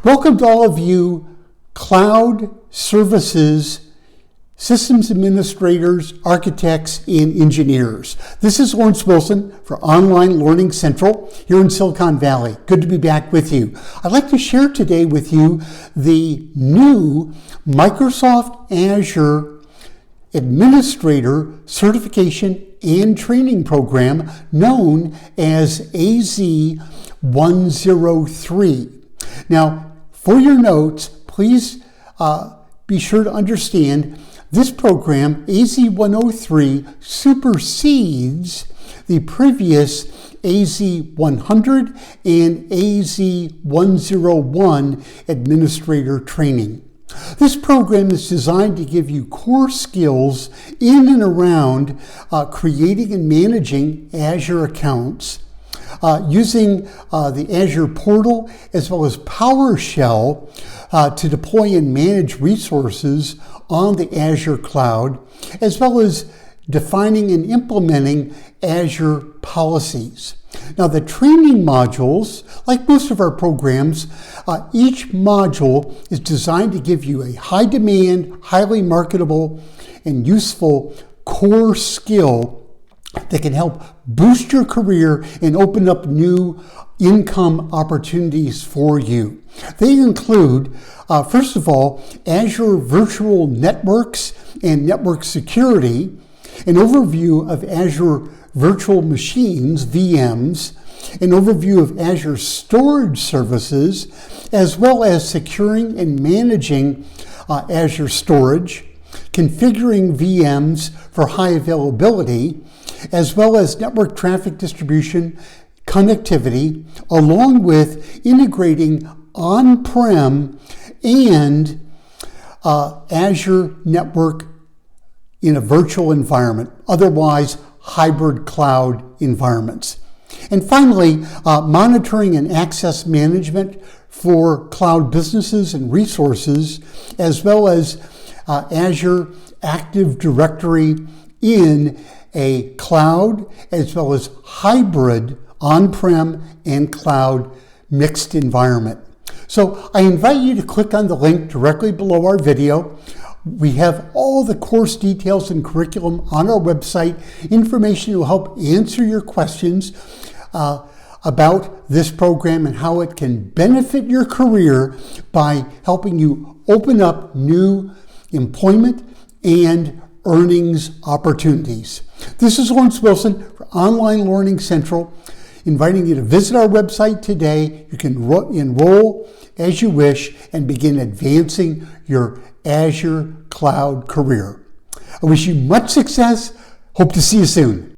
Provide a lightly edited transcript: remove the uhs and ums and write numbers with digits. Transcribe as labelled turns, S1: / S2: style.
S1: Welcome to all of you cloud services, systems administrators, architects, and engineers. This is Lawrence Wilson for Online Learning Central here in Silicon Valley. Good to be back with you. I'd like to share today with you the new Microsoft Azure Administrator Certification and Training Program known as AZ103. Now, for your notes, please be sure to understand this program, AZ103, supersedes the previous AZ100 and AZ101 administrator training. This program is designed to give you core skills in and around creating and managing Azure accounts, using the Azure portal as well as PowerShell to deploy and manage resources on the Azure cloud, as well as defining and implementing Azure policies. Now, the training modules, like most of our programs, each module is designed to give you a high-demand, highly marketable, and useful core skill that can help boost your career and open up new income opportunities for you. They include, first of all, Azure Virtual Networks and Network Security, an overview of Azure Virtual Machines, VMs, an overview of Azure Storage Services, as well as securing and managing Azure Storage, configuring VMs for high availability, as well as network traffic distribution, connectivity, along with integrating on-prem and Azure network in a virtual environment, otherwise hybrid cloud environments. And finally, monitoring and access management for cloud businesses and resources, as well as Azure Active Directory in a cloud, as well as hybrid on-prem and cloud mixed environment. So I invite you to click on the link directly below our video. We have all the course details and curriculum on our website. Information will help answer your questions about this program and how it can benefit your career by helping you open up new employment and earnings opportunities. This is Lawrence Wilson for Online Learning Central, inviting you to visit our website today. You can enroll as you wish and begin advancing your Azure cloud career. I wish you much success. Hope to see you soon.